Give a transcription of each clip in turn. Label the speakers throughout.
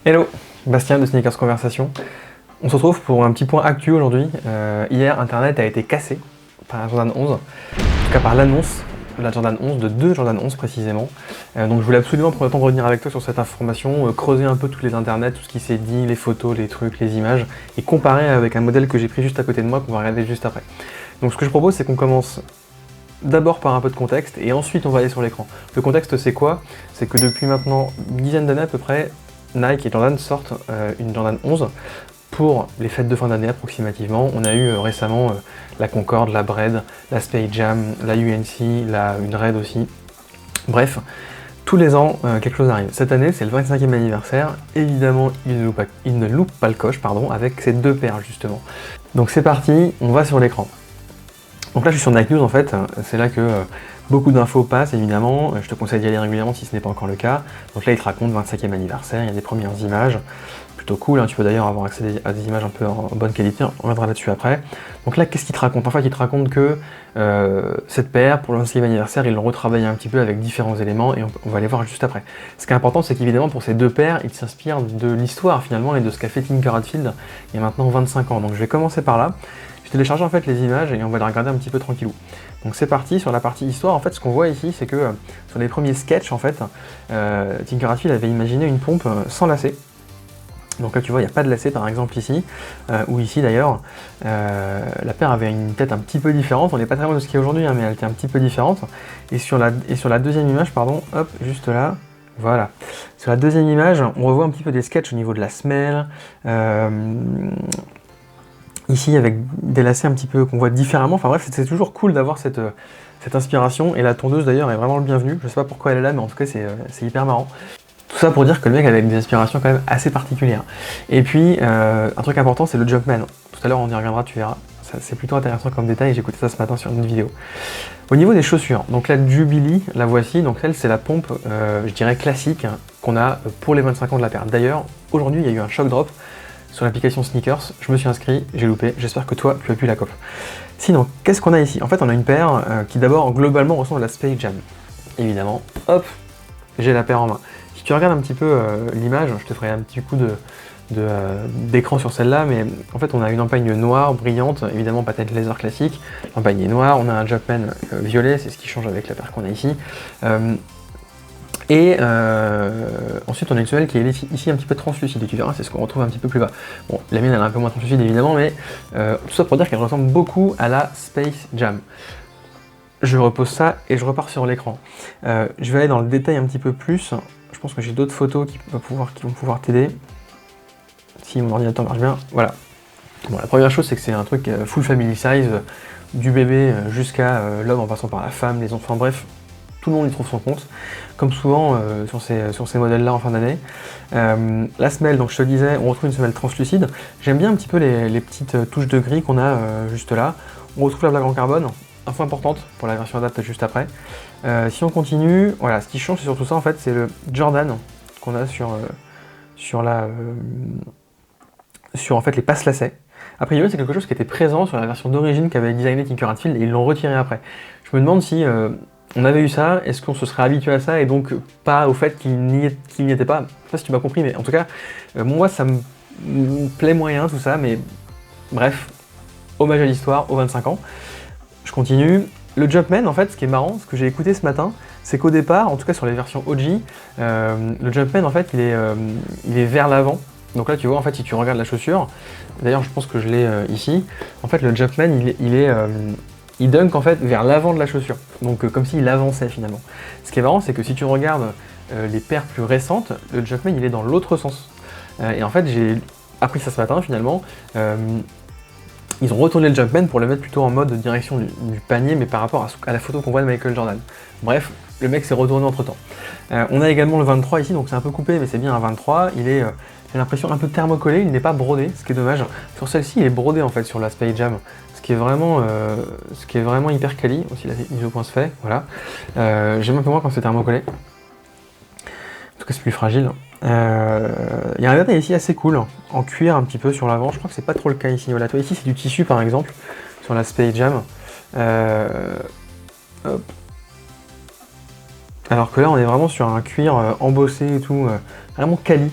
Speaker 1: Hello, Bastien de Sneakers Conversation. On se retrouve pour un petit point actu aujourd'hui. Hier, Internet a été cassé par la Jordan 11, en tout cas par l'annonce de la Jordan 11, de deux Jordan 11 précisément. Donc je voulais absolument prendre le temps de revenir avec toi sur cette information, creuser un peu tous les internets, tout ce qui s'est dit, les photos, les trucs, les images, et comparer avec un modèle que j'ai pris juste à côté de moi, qu'on va regarder juste après. Donc ce que je propose, c'est qu'on commence d'abord par un peu de contexte, et ensuite on va aller sur l'écran. Le contexte, c'est quoi? C'est que depuis maintenant une dizaine d'années à peu près, Nike et Jordan sortent une Jordan 11 pour les fêtes de fin d'année approximativement. On a eu récemment la Concorde, la Bred, la Space Jam, la UNC, une Red aussi. Bref, tous les ans, quelque chose arrive. Cette année, c'est le 25e anniversaire. Évidemment, il ne loupe pas le coche, avec ces deux paires justement. Donc c'est parti, on va sur l'écran. Donc là, je suis sur Nike News en fait, c'est là que beaucoup d'infos passent évidemment, je te conseille d'y aller régulièrement si ce n'est pas encore le cas. Donc là, il te raconte 25e anniversaire, il y a des premières images, plutôt cool, hein. Tu peux d'ailleurs avoir accès à des images un peu en bonne qualité, on reviendra là-dessus après. Donc là, qu'est-ce qu'il te raconte? En fait, il te raconte que cette paire, pour le 25e anniversaire, ils l'ont retravaillé un petit peu avec différents éléments et on va les voir juste après. Ce qui est important, c'est qu'évidemment, pour ces deux paires, ils s'inspirent de l'histoire finalement et de ce qu'a fait Tinker Hatfield il y a maintenant 25 ans. Donc je vais commencer par là. Je télécharge en fait les images et on va les regarder un petit peu tranquillou. Donc c'est parti, sur la partie histoire, en fait ce qu'on voit ici c'est que sur les premiers sketchs en fait, Tinker Hatfield avait imaginé une pompe sans lacet. Donc là tu vois il n'y a pas de lacet par exemple ici, ou ici d'ailleurs. La paire avait une tête un petit peu différente, on n'est pas très loin de ce qu'il y a aujourd'hui, hein, mais elle était un petit peu différente. Et sur la deuxième image, pardon, hop, juste là, voilà. Sur la deuxième image, on revoit un petit peu des sketchs au niveau de la semelle. Ici avec des lacets un petit peu qu'on voit différemment, enfin bref c'est toujours cool d'avoir cette inspiration, et la tondeuse d'ailleurs est vraiment le bienvenu, je sais pas pourquoi elle est là mais en tout cas c'est hyper marrant. Tout ça pour dire que le mec avait des inspirations quand même assez particulières. Et puis un truc important c'est le Jumpman, tout à l'heure on y reviendra, tu verras, c'est plutôt intéressant comme détail, j'ai écouté ça ce matin sur une vidéo. Au niveau des chaussures, donc la Jubilee, la voici, donc elle c'est la pompe je dirais classique qu'on a pour les 25 ans de la paire. D'ailleurs aujourd'hui il y a eu un shock drop sur l'application Sneakers, je me suis inscrit, j'ai loupé, j'espère que toi tu as pu la cope. Sinon, qu'est-ce qu'on a ici? En fait on a une paire qui d'abord globalement ressemble à la Space Jam. Évidemment, hop, j'ai la paire en main. Si tu regardes un petit peu l'image, je te ferai un petit coup d'écran sur celle-là, mais en fait on a une empagne noire, brillante, évidemment patent laser classique, l'empagne est noire, on a un Jumpman violet, c'est ce qui change avec la paire qu'on a ici. Et ensuite on a une semelle qui est ici un petit peu translucide, et tu verras c'est ce qu'on retrouve un petit peu plus bas. Bon, la mienne elle est un peu moins translucide évidemment, mais tout ça pour dire qu'elle ressemble beaucoup à la Space Jam. Je repose ça et je repars sur l'écran. Je vais aller dans le détail un petit peu plus, je pense que j'ai d'autres photos qui vont pouvoir t'aider. Si mon ordinateur marche bien, voilà. Bon, la première chose c'est que c'est un truc full family size, du bébé jusqu'à l'homme en passant par la femme, les enfants, bref. Tout le monde y trouve son compte, comme souvent sur ces modèles-là en fin d'année. La semelle, donc je te le disais, on retrouve une semelle translucide. J'aime bien un petit peu les petites touches de gris qu'on a juste là. On retrouve la plaque en carbone, info importante pour la version date juste après. Si on continue, voilà, ce qui change c'est surtout ça en fait, c'est le Jordan qu'on a sur en fait les passes lacets. A priori c'est quelque chose qui était présent sur la version d'origine qu'avait designé Tinker Hatfield et ils l'ont retiré après. Je me demande si on avait eu ça, est-ce qu'on se serait habitué à ça et donc pas au fait qu'il n'y était pas? Je sais pas si tu m'as compris, mais en tout cas, moi ça me plaît moyen tout ça, mais bref, hommage à l'histoire, aux 25 ans. Je continue. Le Jumpman, en fait, ce qui est marrant, ce que j'ai écouté ce matin, c'est qu'au départ, en tout cas sur les versions OG, le Jumpman, en fait, il est vers l'avant. Donc là, tu vois, en fait, si tu regardes la chaussure, d'ailleurs, je pense que je l'ai ici, en fait, le Jumpman, il dunk en fait vers l'avant de la chaussure, donc comme s'il avançait finalement. Ce qui est marrant, c'est que si tu regardes les paires plus récentes, le Jumpman il est dans l'autre sens. Et en fait, j'ai appris ça ce matin finalement. Ils ont retourné le Jumpman pour le mettre plutôt en mode direction du panier, mais par rapport à la photo qu'on voit de Michael Jordan. Bref, le mec s'est retourné entre temps. On a également le 23 ici, donc c'est un peu coupé, mais c'est bien un 23. Il est, j'ai l'impression, un peu thermocollé, il n'est pas brodé, ce qui est dommage. Sur celle-ci, il est brodé en fait sur la Space Jam. Ce qui est vraiment hyper quali, aussi la mise au point se fait, voilà. J'aime un peu moins quand c'est thermocollé. En tout cas c'est plus fragile. Il y a un détail ici assez cool, en cuir un petit peu sur l'avant, je crois que c'est pas trop le cas ici. Voilà, toi ici c'est du tissu par exemple, sur la Space Jam. Hop. Alors que là on est vraiment sur un cuir embossé et tout, vraiment quali.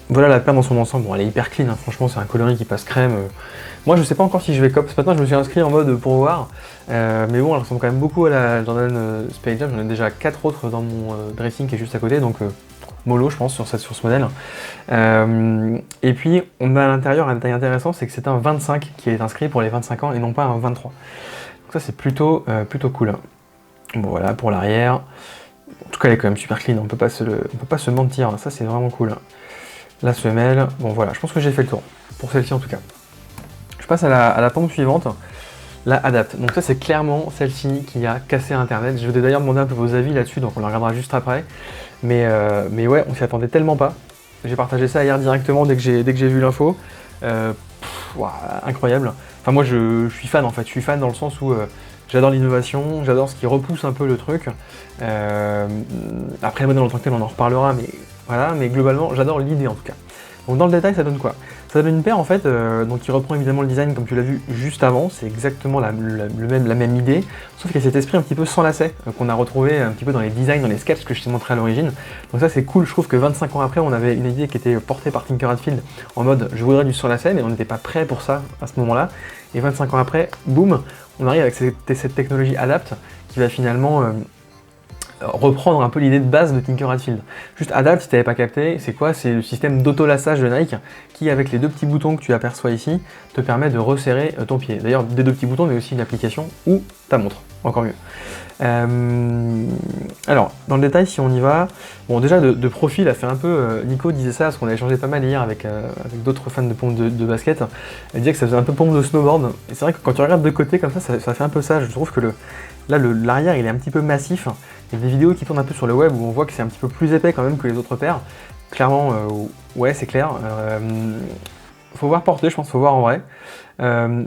Speaker 1: Voilà la paire dans son ensemble, bon, elle est hyper clean, hein. Franchement c'est un coloris qui passe crème. Moi je sais pas encore si je vais cop, ce matin je me suis inscrit en mode pour voir, mais bon elle ressemble quand même beaucoup à la Jordan Space Jam, j'en ai déjà 4 autres dans mon dressing qui est juste à côté, donc mollo je pense sur ce modèle. Et puis on a à l'intérieur un détail intéressant, c'est que c'est un 25 qui est inscrit pour les 25 ans et non pas un 23. Donc ça c'est plutôt cool. Bon voilà pour l'arrière, en tout cas elle est quand même super clean, on peut pas se mentir, ça c'est vraiment cool. La semelle, bon voilà, je pense que j'ai fait le tour, pour celle-ci en tout cas. Je passe à la pompe suivante, la Adapt. Donc ça c'est clairement celle-ci qui a cassé Internet. Je vais d'ailleurs demander un peu vos avis là-dessus, donc on la regardera juste après. Mais ouais, on s'y attendait tellement pas. J'ai partagé ça hier directement dès que j'ai vu l'info. Incroyable. Enfin moi je suis fan en fait, je suis fan dans le sens où j'adore l'innovation, j'adore ce qui repousse un peu le truc. Après le modèle en tant que tel on en reparlera, mais voilà, mais globalement j'adore l'idée en tout cas. Donc dans le détail ça donne quoi? Ça donne une paire en fait, donc qui reprend évidemment le design comme tu l'as vu juste avant, c'est exactement la même idée, sauf qu'il y a cet esprit un petit peu sans lacet qu'on a retrouvé un petit peu dans les designs, dans les sketchs que je t'ai montré à l'origine. Donc ça c'est cool, je trouve que 25 ans après on avait une idée qui était portée par Tinker Hatfield en mode je voudrais du sans lacet, mais on n'était pas prêt pour ça à ce moment-là. Et 25 ans après, boum, on arrive avec cette technologie Adapt qui va finalement reprendre un peu l'idée de base de Tinker Hatfield. Juste Adapt, si tu n'avais pas capté, c'est quoi? C'est le système d'autolassage de Nike qui, avec les deux petits boutons que tu aperçois ici, te permet de resserrer ton pied. D'ailleurs, des deux petits boutons, mais aussi une application ou ta montre, encore mieux. Alors, dans le détail, si on y va, bon déjà de profil, elle fait un peu, Nico disait ça, parce qu'on a échangé pas mal hier avec d'autres fans de pompes de basket, elle disait que ça faisait un peu pompe de snowboard, et c'est vrai que quand tu regardes de côté comme ça fait un peu ça, je trouve que l'arrière il est un petit peu massif, il y a des vidéos qui tournent un peu sur le web où on voit que c'est un petit peu plus épais quand même que les autres paires, clairement, ouais c'est clair, faut voir porter, je pense, faut voir en vrai.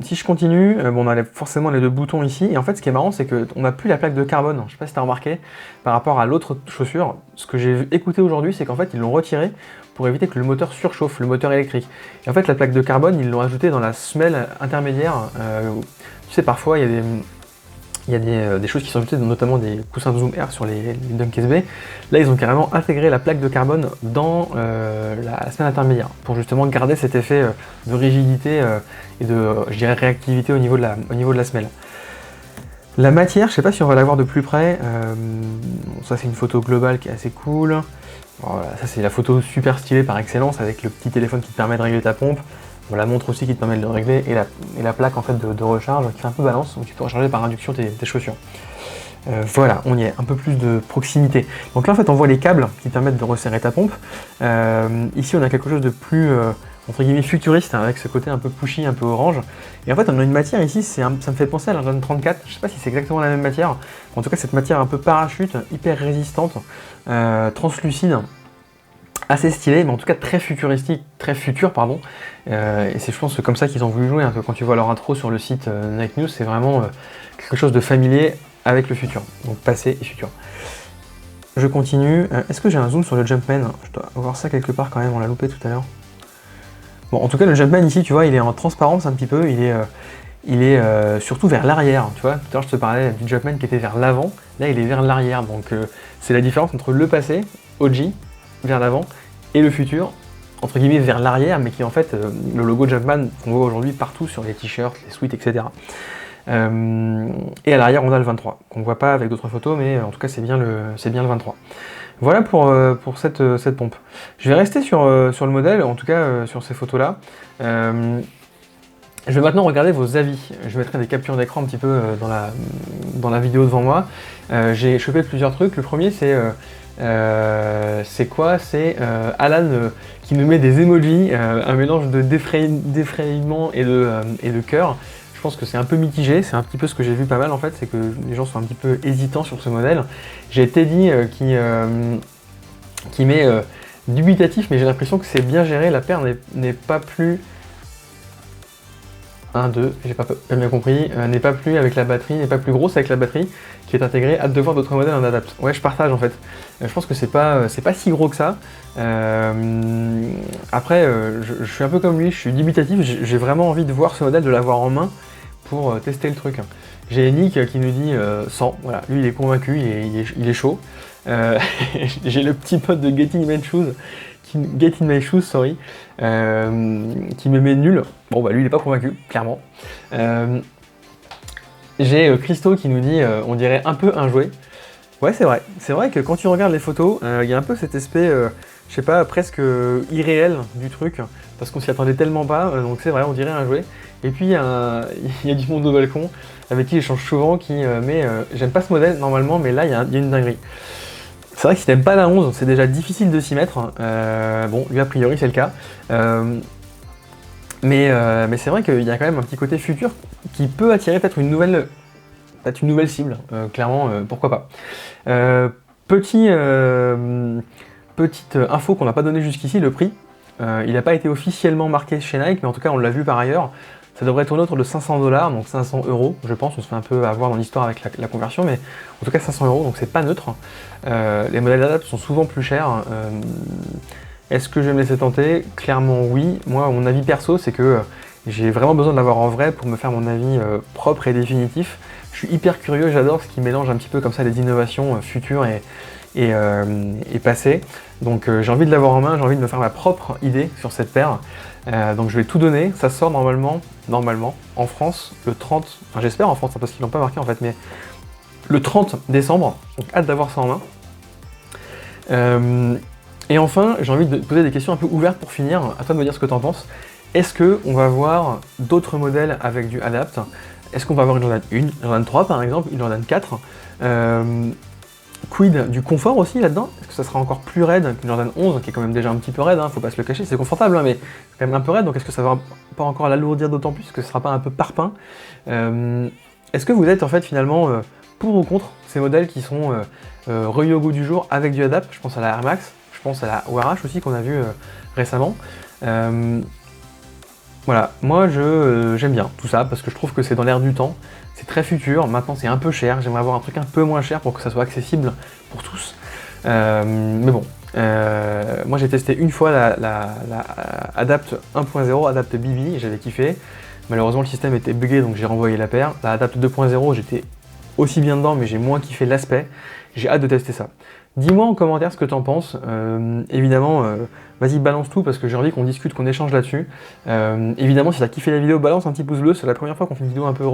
Speaker 1: Si je continue, bon, on a forcément les deux boutons ici, et en fait ce qui est marrant c'est qu'on n'a plus la plaque de carbone, je sais pas si tu as remarqué, par rapport à l'autre chaussure, ce que j'ai écouté aujourd'hui c'est qu'en fait ils l'ont retiré pour éviter que le moteur surchauffe, le moteur électrique. Et en fait la plaque de carbone ils l'ont ajoutée dans la semelle intermédiaire, tu sais parfois il y a des choses qui sont ajoutées, notamment des coussins de Zoom Air sur les Dunk SB. Là, ils ont carrément intégré la plaque de carbone dans la semelle intermédiaire pour justement garder cet effet de rigidité et de, je dirais, réactivité au niveau de la semelle. La matière, je sais pas si on va la voir de plus près. Ça, c'est une photo globale qui est assez cool. Voilà, ça, c'est la photo super stylée par excellence avec le petit téléphone qui te permet de régler ta pompe. On la montre aussi qui te permet de le régler et la plaque en fait de recharge qui fait un peu balance où tu peux recharger par induction tes chaussures. Voilà, on y est, un peu plus de proximité. Donc là en fait on voit les câbles qui permettent de resserrer ta pompe. Ici on a quelque chose de plus entre guillemets futuriste hein, avec ce côté un peu pushy, un peu orange. Et en fait on a une matière ici, ça me fait penser à la Jordan 34, je sais pas si c'est exactement la même matière. En tout cas cette matière un peu parachute, hyper résistante, translucide. Assez stylé, mais en tout cas très futuristique, très futur, pardon. Et c'est je pense comme ça qu'ils ont voulu jouer, hein, que quand tu vois leur intro sur le site Nike News, c'est vraiment quelque chose de familier avec le futur, donc passé et futur. Je continue. Est-ce que j'ai un zoom sur le Jumpman? Je dois voir ça quelque part quand même, on l'a loupé tout à l'heure. Bon, en tout cas, le Jumpman ici, tu vois, il est en transparence un petit peu, il est surtout vers l'arrière, tu vois. Tout à l'heure, je te parlais du Jumpman qui était vers l'avant, là, il est vers l'arrière, donc c'est la différence entre le passé, OG, vers l'avant, et le futur, entre guillemets vers l'arrière, mais qui est en fait le logo Jumpman qu'on voit aujourd'hui partout sur les t-shirts, les sweats, etc. Et à l'arrière on a le 23, qu'on ne voit pas avec d'autres photos, mais en tout cas c'est bien le 23. Voilà pour cette pompe. Je vais rester sur le modèle, en tout cas sur ces photos-là. Je vais maintenant regarder vos avis. Je mettrai des captures d'écran un petit peu dans la vidéo devant moi. J'ai chopé plusieurs trucs. Le premier c'est quoi? C'est Alan qui me met des emojis, un mélange de d'effrayement et de cœur. Je pense que c'est un peu mitigé, c'est un petit peu ce que j'ai vu pas mal en fait, c'est que les gens sont un petit peu hésitants sur ce modèle. J'ai Teddy qui met dubitatif, mais j'ai l'impression que c'est bien géré, la paire n'est pas plus... 1, 2, j'ai pas bien compris, n'est pas plus avec la batterie, n'est pas plus grosse avec la batterie qui est intégrée, hâte de voir d'autres modèles en Adapt. Ouais, je partage en fait. Je pense que c'est pas si gros que ça. Après, je suis un peu comme lui, je suis dubitatif, j'ai vraiment envie de voir ce modèle, de l'avoir en main pour tester le truc. J'ai Nick qui nous dit 100, voilà, lui il est convaincu, il est chaud. J'ai le petit pote de Get In My Shoes, sorry, qui me met nul. Bon bah lui il est pas convaincu, clairement. J'ai Christo qui nous dit on dirait un peu un jouet. Ouais, c'est vrai que quand tu regardes les photos, il y a un peu cet aspect, je sais pas, presque irréel du truc, parce qu'on s'y attendait tellement pas, donc c'est vrai, on dirait un jouet. Et puis il y a du monde au balcon, avec qui j'échange souvent, qui j'aime pas ce modèle normalement, mais là il y a une dinguerie. C'est vrai que si t'aimes pas la 11, c'est déjà difficile de s'y mettre. Bon, lui a priori c'est le cas. Mais c'est vrai qu'il y a quand même un petit côté futur qui peut attirer peut-être une nouvelle cible, clairement, pourquoi pas. Petite info qu'on n'a pas donnée jusqu'ici, le prix. Il n'a pas été officiellement marqué chez Nike, mais en tout cas on l'a vu par ailleurs. Ça devrait tourner autour de 500 $, donc 500 €, je pense. On se fait un peu avoir dans l'histoire avec la conversion, mais en tout cas 500 €, donc c'est pas neutre. Les modèles Adapt sont souvent plus chers. Est-ce que je vais me laisser tenter? Clairement oui. Moi, mon avis perso, c'est que j'ai vraiment besoin de l'avoir en vrai pour me faire mon avis propre et définitif. Je suis hyper curieux, j'adore ce qui mélange un petit peu comme ça les innovations futures et passées. Donc j'ai envie de l'avoir en main, j'ai envie de me faire ma propre idée sur cette paire. Donc je vais tout donner, ça sort normalement en France le 30, enfin j'espère en France, hein, parce qu'ils l'ont pas marqué en fait, mais le 30 décembre, donc hâte d'avoir ça en main. Et enfin, j'ai envie de te poser des questions un peu ouvertes pour finir, à toi de me dire ce que tu en penses. Est-ce qu'on va voir d'autres modèles avec du Adapt? Est-ce qu'on va avoir une Jordan 1, une Jordan 3 par exemple, une Jordan 4? Quid du confort aussi là-dedans? Est-ce que ça sera encore plus raide qu'une Jordan 11, qui est quand même déjà un petit peu raide, hein, faut pas se le cacher, c'est confortable, hein, mais quand même un peu raide, donc est-ce que ça va pas encore l'alourdir d'autant plus que ce sera pas un peu parpaing? Est-ce que vous êtes en fait finalement pour ou contre ces modèles qui sont re au goût du jour avec du Adapt? Je pense à la Air Max, je pense à la Warash aussi qu'on a vu récemment. Voilà, moi j'aime bien tout ça parce que je trouve que c'est dans l'air du temps, c'est très futur, maintenant c'est un peu cher, j'aimerais avoir un truc un peu moins cher pour que ça soit accessible pour tous. Mais bon, moi j'ai testé une fois la Adapt 1.0, Adapt BB, j'avais kiffé. Malheureusement le système était buggé donc j'ai renvoyé la paire. La Adapt 2.0 j'étais aussi bien dedans mais j'ai moins kiffé l'aspect. J'ai hâte de tester ça. Dis-moi en commentaire ce que t'en penses. Évidemment, vas-y balance tout parce que j'ai envie qu'on discute, qu'on échange là-dessus. Évidemment, si t'as kiffé la vidéo, balance un petit pouce bleu. C'est la première fois qu'on fait une vidéo un peu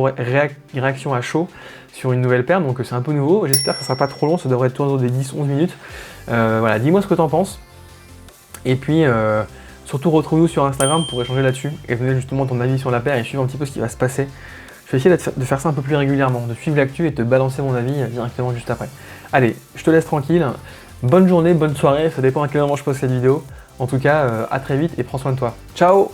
Speaker 1: réaction à chaud sur une nouvelle paire, donc c'est un peu nouveau. J'espère que ça sera pas trop long, ça devrait tourner autour des 10-11 minutes. Voilà, dis-moi ce que t'en penses. Et puis, surtout retrouve-nous sur Instagram pour échanger là-dessus et donner justement ton avis sur la paire et suivre un petit peu ce qui va se passer. Je vais essayer de faire ça un peu plus régulièrement, de suivre l'actu et de te balancer mon avis directement juste après. Allez, je te laisse tranquille. Bonne journée, bonne soirée, ça dépend à quel moment je poste cette vidéo. En tout cas, à très vite et prends soin de toi. Ciao!